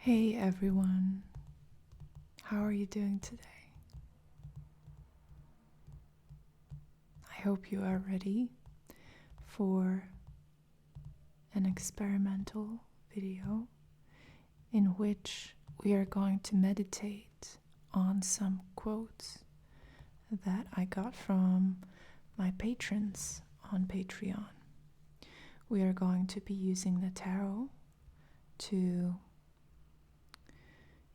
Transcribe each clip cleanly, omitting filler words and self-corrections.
Hey everyone, how are you doing today? I hope you are ready for an experimental video in which we are going to meditate on some quotes that I got from my patrons on Patreon. We are going to be using the tarot to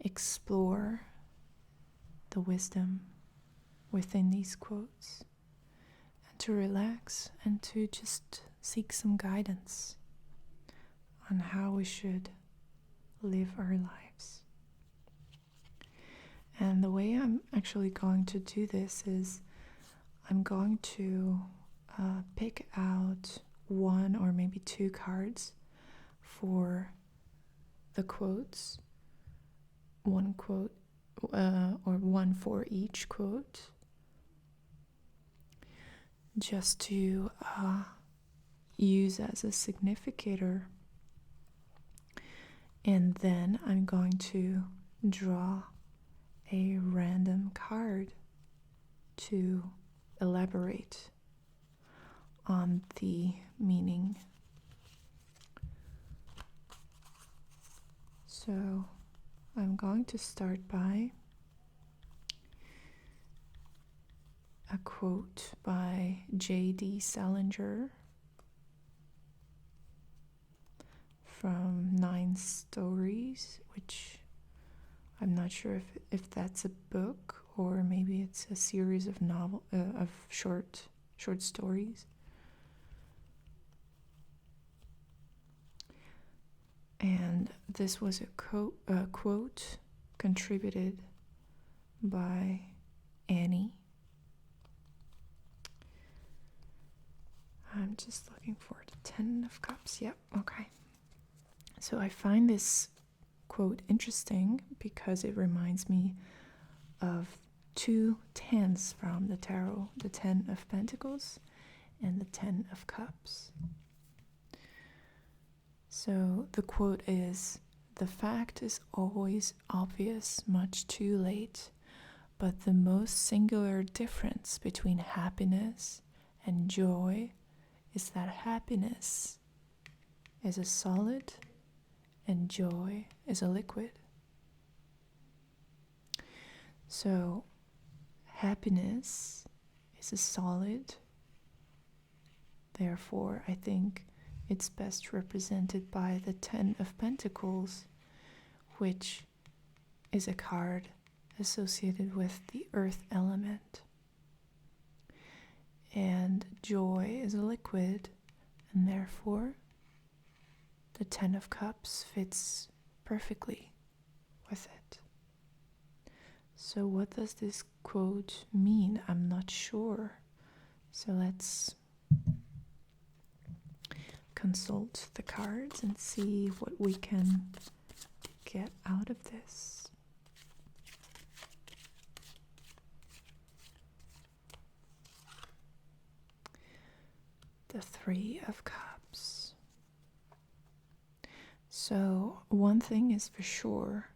explore the wisdom within these quotes and to relax and to just seek some guidance on how we should live our lives. And the way I'm actually going to do this is I'm going to pick out one or maybe two cards for the quotes, one quote or one for each quote, just to use as a significator. And then I'm going to draw a random card to elaborate on the meaning. So I'm going to start by a quote by J.D. Salinger from 9 Stories, which I'm not sure if that's a book or maybe it's a series of short stories. And this was a quote contributed by Annie. I'm just looking for the 10 of Cups. Yep, okay. So I find this quote interesting because it reminds me of two 10s from the tarot, the 10 of Pentacles and the 10 of Cups. So the quote is, "The fact is always obvious much too late, but the most singular difference between happiness and joy is that happiness is a solid and joy is a liquid." So happiness is a solid, therefore I think it's best represented by the 10 of Pentacles, which is a card associated with the earth element. And joy is a liquid, and therefore the 10 of Cups fits perfectly with it. So what does this quote mean? I'm not sure. So let's consult the cards and see what we can get out of this. The 3 of Cups. So one thing is for sure,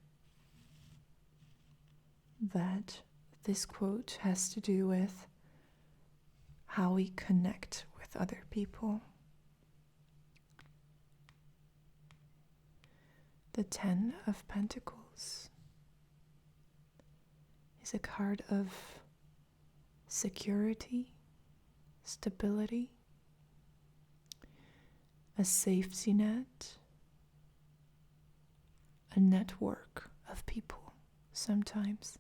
that this quote has to do with how we connect with other people. The 10 of Pentacles is a card of security, stability, a safety net, a network of people. Sometimes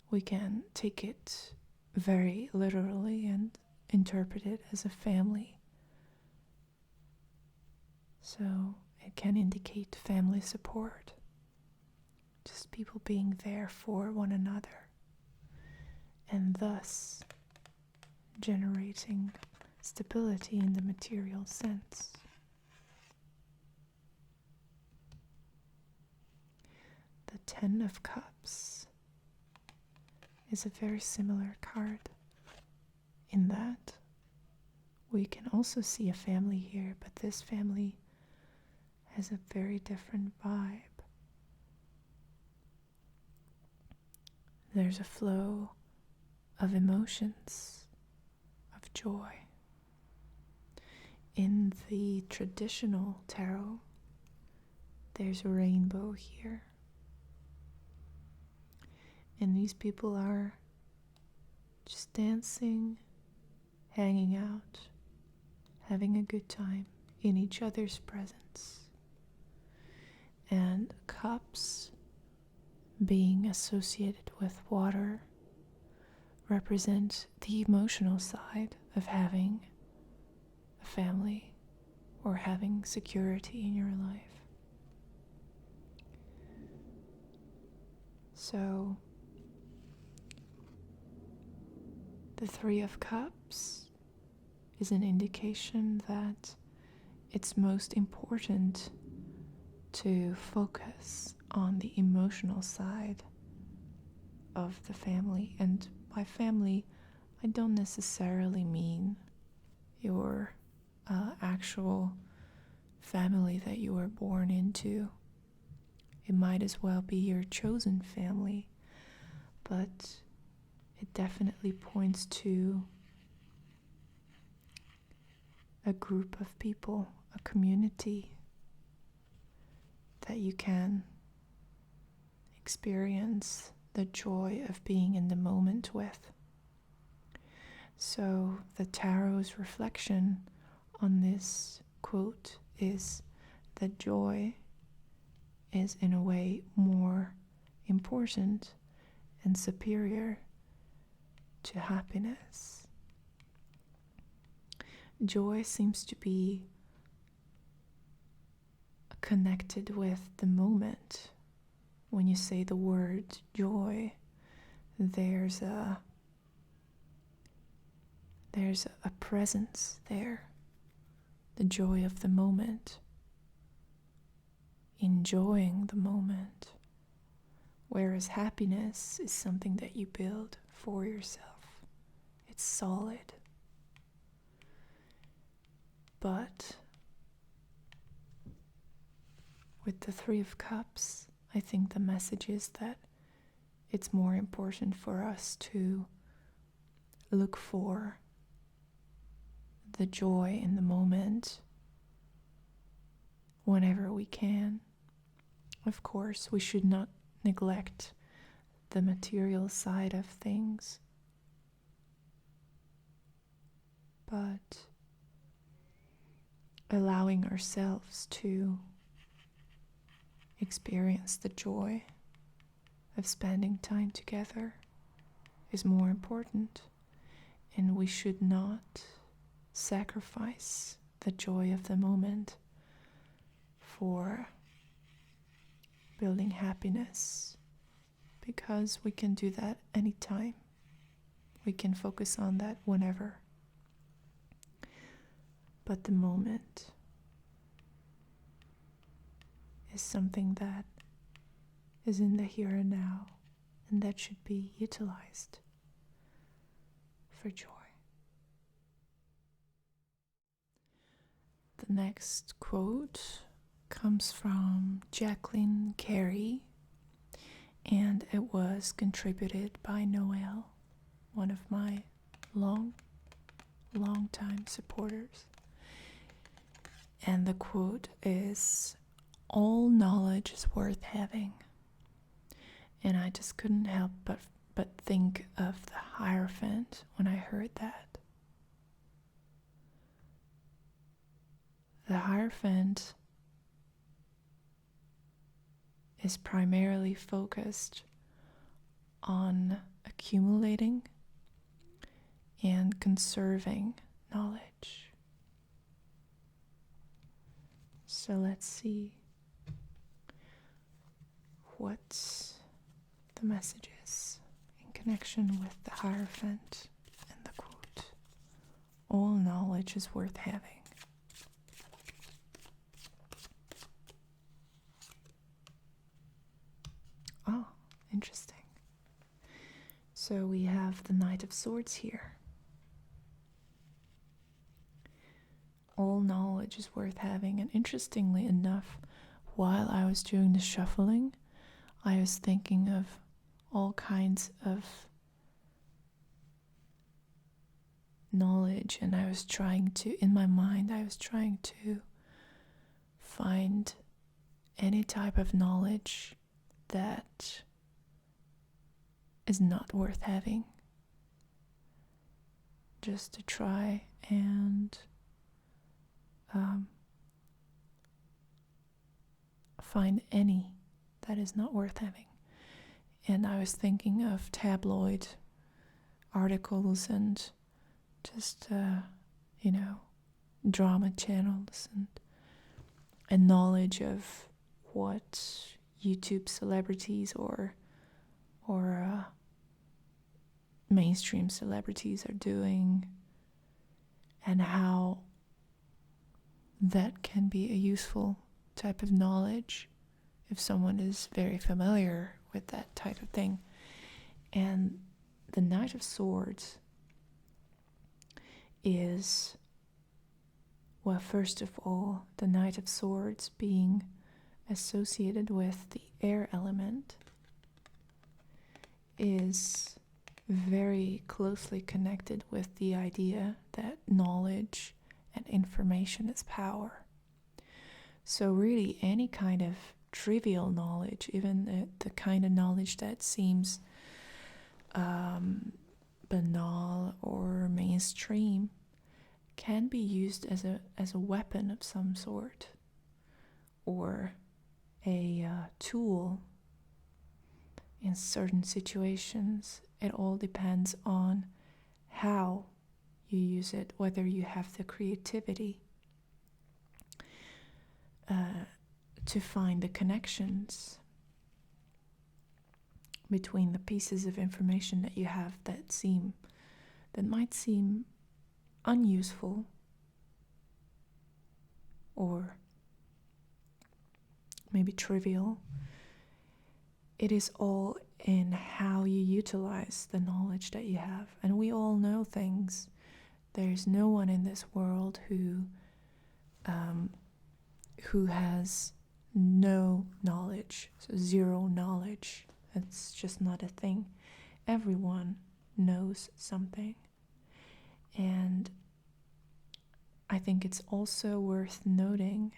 we can take it very literally and interpret it as a family. So it can indicate family support, just people being there for one another, and thus generating stability in the material sense. The 10 of Cups is a very similar card in that we can also see a family here, but this family has a very different vibe. there's a flow of emotions, of joy. In the traditional tarot, there's a rainbow here. And these people are just dancing, hanging out, having a good time in each other's presence. And cups, being associated with water, represent the emotional side of having a family or having security in your life. So, the Three of Cups is an indication that it's most important to focus on the emotional side of the family. And by family, I don't necessarily mean your actual family that you were born into. It might as well be your chosen family, but it definitely points to a group of people, a community that you can experience the joy of being in the moment with. So the tarot's reflection on this quote is that joy is in a way more important and superior to happiness. Joy seems to be connected with the moment. When you say the word joy, there's a presence there, the joy of the moment, enjoying the moment, whereas happiness is something that you build for yourself. It's solid. But with the Three of Cups, I think the message is that it's more important for us to look for the joy in the moment whenever we can. Of course, we should not neglect the material side of things, but allowing ourselves to experience the joy of spending time together is more important, and we should not sacrifice the joy of the moment for building happiness, because we can do that anytime. We can focus on that whenever. But the moment is something that is in the here and now, and that should be utilized for joy. The next quote comes from Jacqueline Carey, and it was contributed by Noel, one of my long time supporters. And the quote is, "All knowledge is worth having." And I just couldn't help but think of the Hierophant when I heard that. The Hierophant is primarily focused on accumulating and conserving knowledge. So let's see what the message is in connection with the Hierophant and the quote, "All knowledge is worth having." Oh, interesting. So we have the Knight of Swords here. All knowledge is worth having. And interestingly enough, while I was doing the shuffling, I was thinking of all kinds of knowledge, and in my mind, I was trying to find any type of knowledge that is not worth having, just to try and find any that is not worth having. And I was thinking of tabloid articles and just drama channels and knowledge of what YouTube celebrities or mainstream celebrities are doing, and how that can be a useful type of knowledge if someone is very familiar with that type of thing. And the Knight of Swords is, well, first of all, the Knight of Swords being associated with the air element is very closely connected with the idea that knowledge and information is power. So really any kind of trivial knowledge, even the kind of knowledge that seems banal or mainstream, can be used as a weapon of some sort, or a tool in certain situations. It all depends on how you use it, whether you have the creativity to find the connections between the pieces of information that you have that might seem unuseful or maybe trivial. It is all in how you utilize the knowledge that you have. And we all know things. There's no one in this world who has no knowledge, so zero knowledge. It's just not a thing. Everyone knows something. And I think it's also worth noting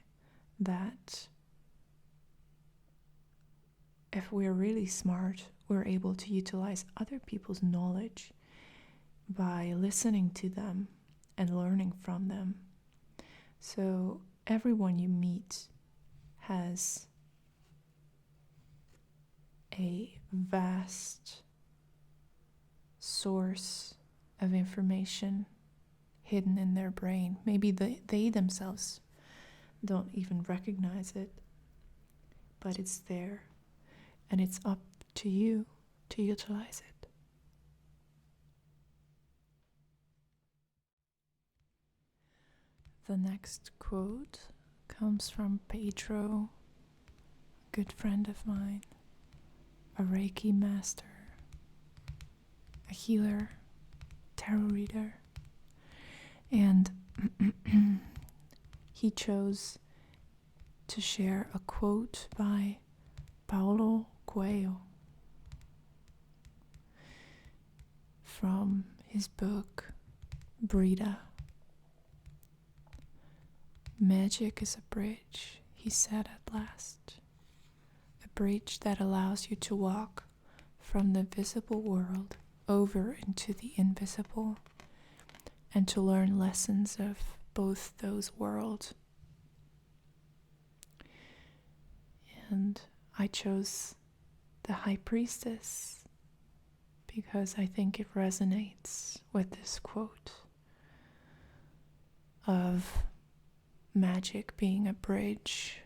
that if we're really smart, we're able to utilize other people's knowledge by listening to them and learning from them. So everyone you meet has a vast source of information hidden in their brain. Maybe they themselves don't even recognize it, but it's there, and it's up to you to utilize it. The next quote comes from Pedro, a good friend of mine, a Reiki master, a healer, tarot reader, and he chose to share a quote by Paulo Coelho from his book Brida. "Magic is a bridge," he said at last. "A bridge that allows you to walk from the visible world over into the invisible, and to learn lessons of both those worlds." And I chose the High Priestess because I think it resonates with this quote of magic being a bridge.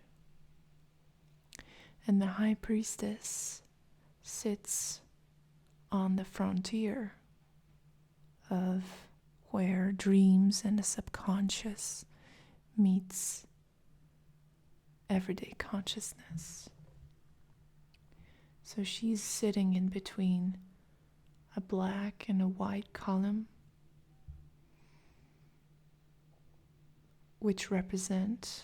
And the High Priestess sits on the frontier of where dreams and the subconscious meets everyday consciousness. So she's sitting in between a black and a white column, which represent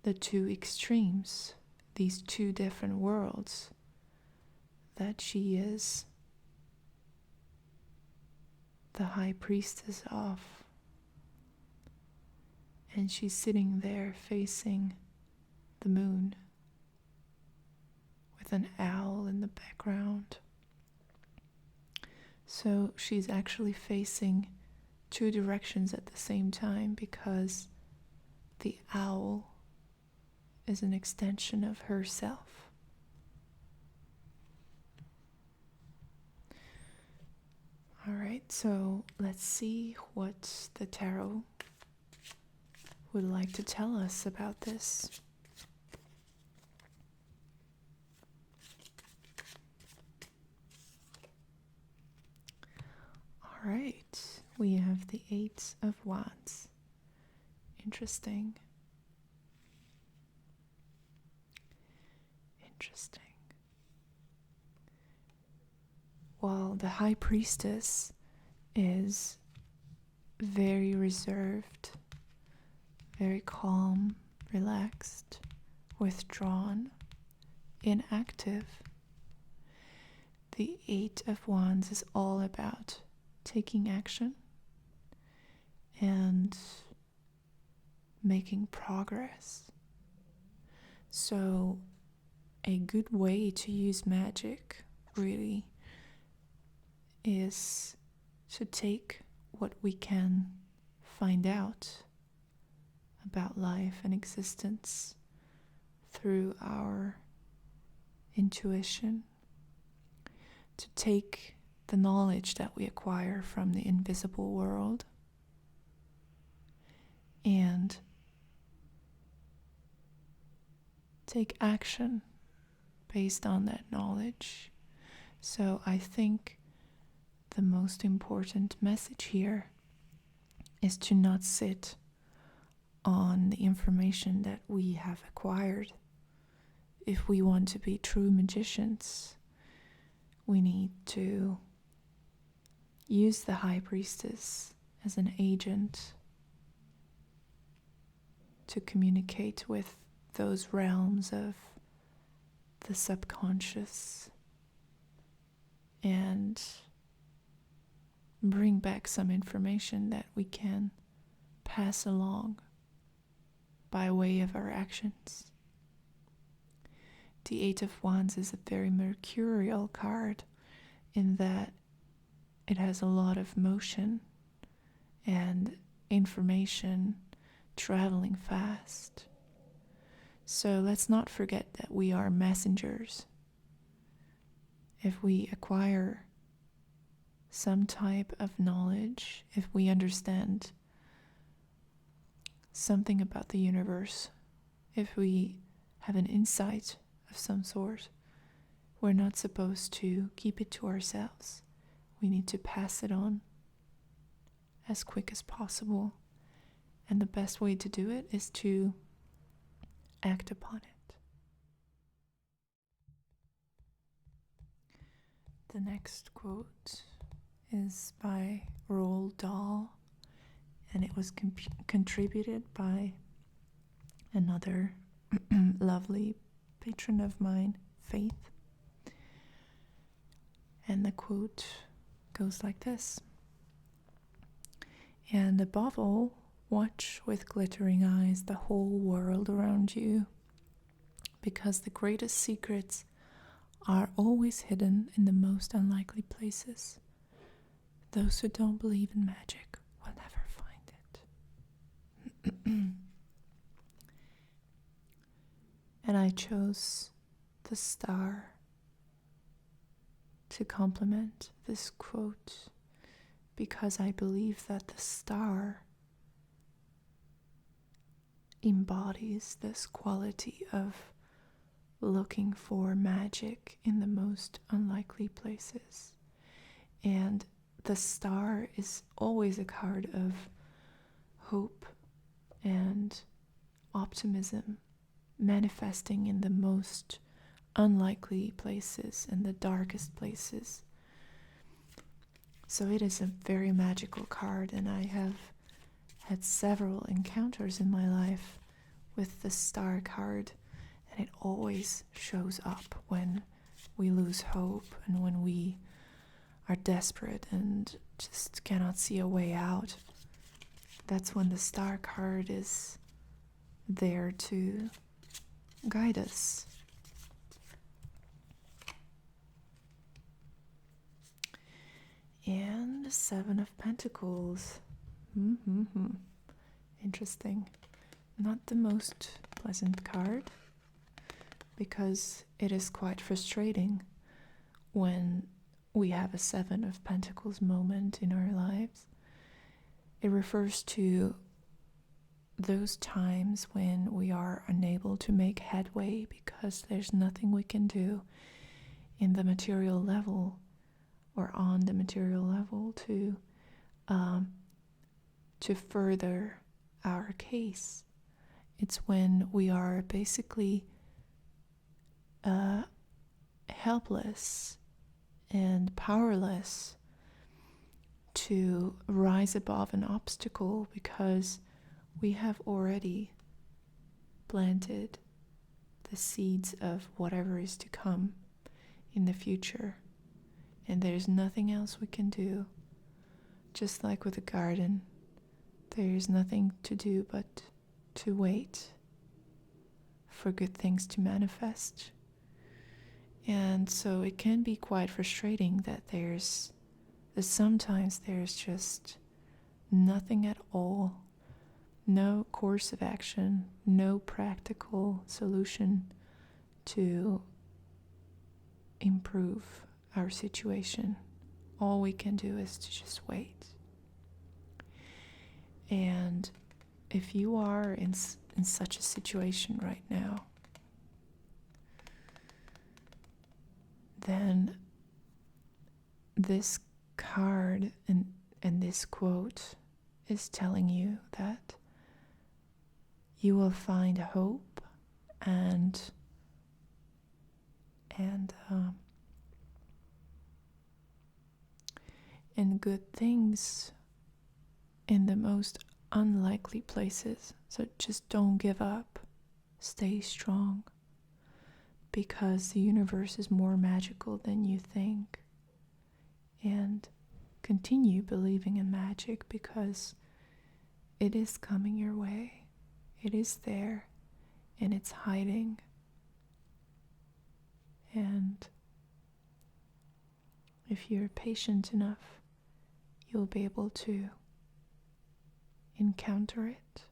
the two extremes, these two different worlds that she is the high priestess of, and she's sitting there facing the moon with an owl in the background. So she's actually facing two directions at the same time, because the owl is an extension of herself. All right, so let's see what the tarot would like to tell us about this. All right, we have the Eight of Wands. Interesting. While the High Priestess is very reserved, very calm, relaxed, withdrawn, inactive, the Eight of Wands is all about taking action and making progress. So a good way to use magic really is to take what we can find out about life and existence through our intuition, to take the knowledge that we acquire from the invisible world and take action based on that knowledge. So I think the most important message here is to not sit on the information that we have acquired. If we want to be true magicians, we need to use the High Priestess as an agent to communicate with those realms of the subconscious and bring back some information that we can pass along by way of our actions. The Eight of Wands is a very mercurial card in that it has a lot of motion and information traveling fast. So let's not forget that we are messengers. If we acquire some type of knowledge, if we understand something about the universe, if we have an insight of some sort, we're not supposed to keep it to ourselves. We need to pass it on as quick as possible. And the best way to do it is to act upon it. The next quote is by Roald Dahl, and it was contributed by another lovely patron of mine, Faith. And the quote goes like this: "And above all, watch with glittering eyes the whole world around you, because the greatest secrets are always hidden in the most unlikely places. Those who don't believe in magic will never find it." And I chose the star to complement this quote because I believe that the star embodies this quality of looking for magic in the most unlikely places. And the star is always a card of hope and optimism, manifesting in the most unlikely places and the darkest places. So it is a very magical card, and I have had several encounters in my life with the star card, and it always shows up when we lose hope and when we are desperate and just cannot see a way out, that's when the Star card is there to guide us. And the Seven of Pentacles. Interesting. Not the most pleasant card, because it is quite frustrating when we have a Seven of Pentacles moment in our lives. It refers to those times when we are unable to make headway because there's nothing we can do in the material level or on the material level to further our case. It's when we are basically helpless and powerless to rise above an obstacle because we have already planted the seeds of whatever is to come in the future, and there's nothing else we can do. Just like with a garden, there's nothing to do but to wait for good things to manifest. And so it can be quite frustrating that sometimes there's just nothing at all, no course of action, no practical solution to improve our situation. All we can do is to just wait. And if you are in such a situation right now, then this card and this quote is telling you that you will find hope and good things in the most unlikely places. So just don't give up. Stay strong, because the universe is more magical than you think. And continue believing in magic, because it is coming your way. It is there, and it's hiding. And if you're patient enough, you'll be able to encounter it.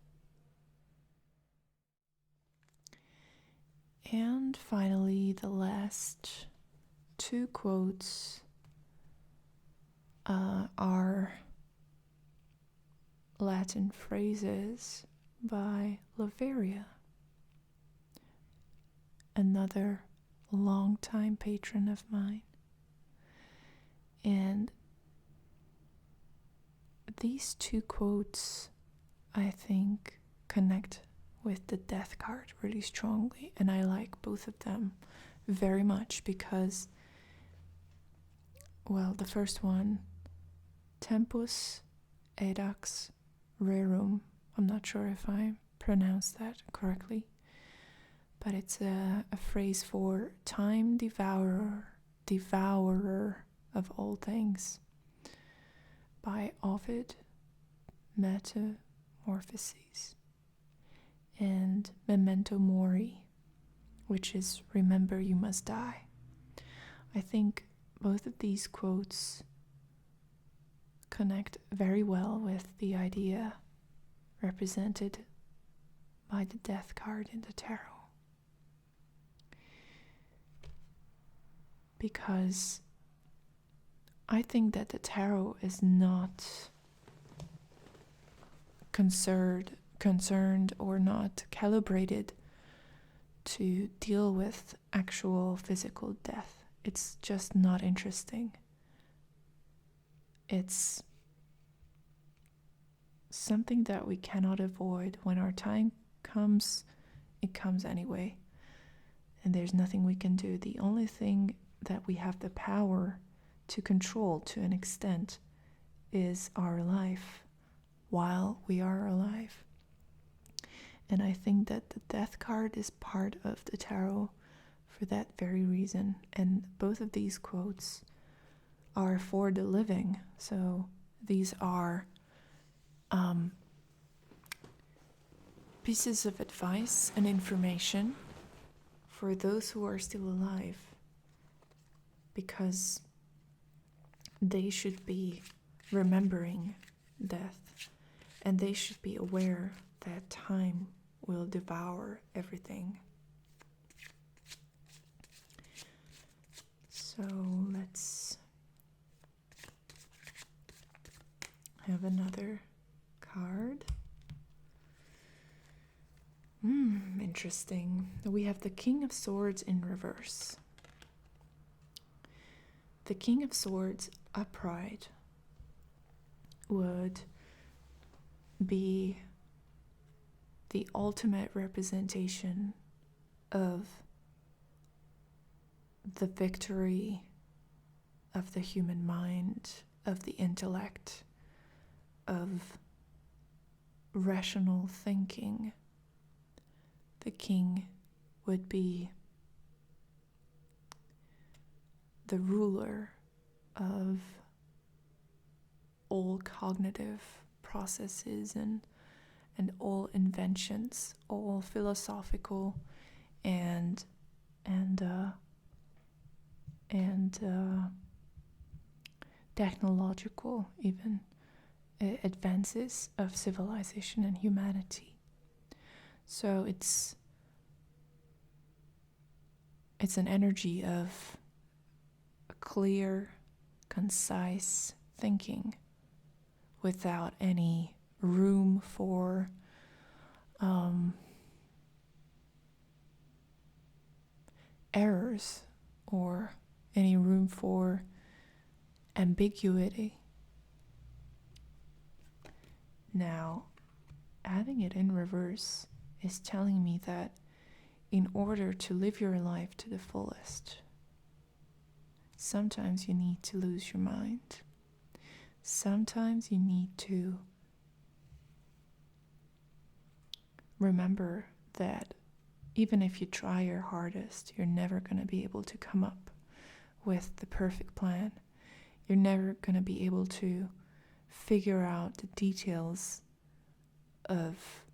And finally, the last two quotes are Latin phrases by Laveria, another longtime patron of mine. And these two quotes, I think, connect with the Death card really strongly, and I like both of them very much because, well, the first one, tempus edax rerum, I'm not sure if I pronounced that correctly, but it's a phrase for time devourer of all things, by Ovid, Metamorphoses, and Memento Mori, which is remember you must die. I think both of these quotes connect very well with the idea represented by the Death card in the tarot. Because I think that the tarot is not concerned or not calibrated to deal with actual physical death. It's just not interesting. It's something that we cannot avoid. When our time comes, it comes anyway. And there's nothing we can do. The only thing that we have the power to control to an extent is our life while we are alive. And I think that the Death card is part of the tarot for that very reason. And both of these quotes are for the living. So these are pieces of advice and information for those who are still alive, because they should be remembering death, and they should be aware that time will devour everything. So let's have another card. Interesting. We have the King of Swords in reverse. The King of Swords upright would be the ultimate representation of the victory of the human mind, of the intellect, of rational thinking. The king would be the ruler of all cognitive processes and all inventions, all philosophical and technological even advances of civilization and humanity. So it's an energy of a clear, concise thinking without any room for errors or any room for ambiguity. Now, having it in reverse is telling me that in order to live your life to the fullest, sometimes you need to lose your mind. Sometimes you need to remember that even if you try your hardest, you're never going to be able to come up with the perfect plan. You're never going to be able to figure out the details of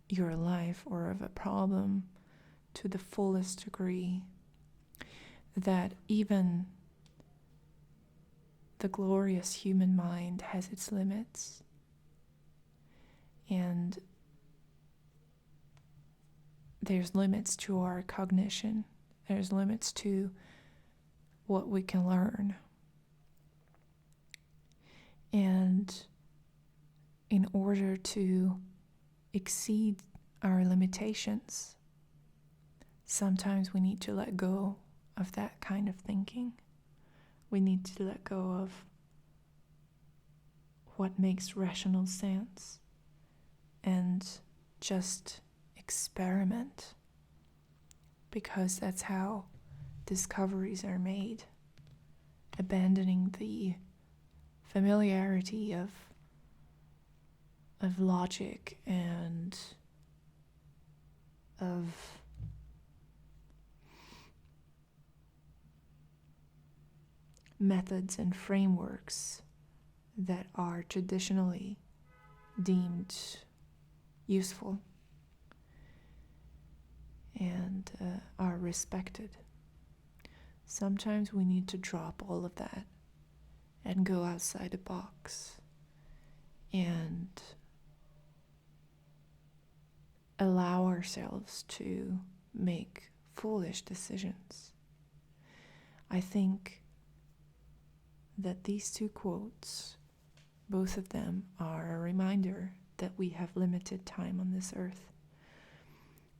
your life or of a problem to the fullest degree, that even the glorious human mind has its limits, and there's limits to our cognition, there's limits to what we can learn. And in order to exceed our limitations, sometimes we need to let go of that kind of thinking. We need to let go of what makes rational sense and just experiment, because that's how discoveries are made. Abandoning the familiarity of logic and of methods and frameworks that are traditionally deemed useful and are respected. Sometimes we need to drop all of that and go outside the box and allow ourselves to make foolish decisions. I think that these two quotes, both of them, are a reminder that we have limited time on this earth.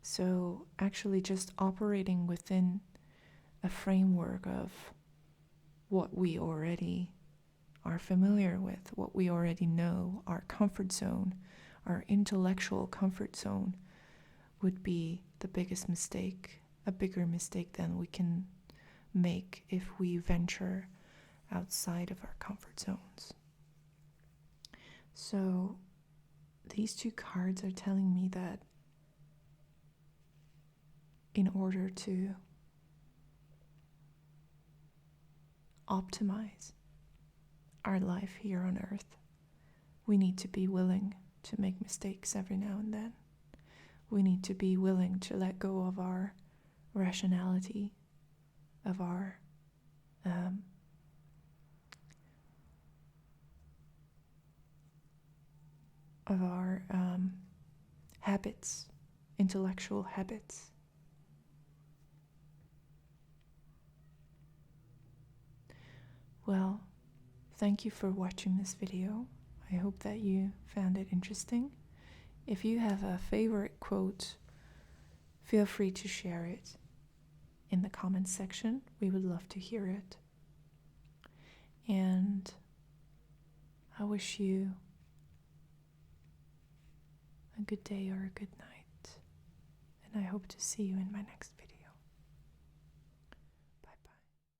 So actually just operating within a framework of what we already are familiar with, what we already know, our comfort zone, our intellectual comfort zone, would be the biggest mistake, a bigger mistake than we can make if we venture outside of our comfort zones. So these two cards are telling me that in order to optimize our life here on earth, we need to be willing to make mistakes every now and then. We need to be willing to let go of our rationality, of our habits, intellectual habits. Well, thank you for watching this video. I hope that you found it interesting. If you have a favorite quote, feel free to share it in the comments section. We would love to hear it. And I wish you a good day or a good night. And I hope to see you in my next video.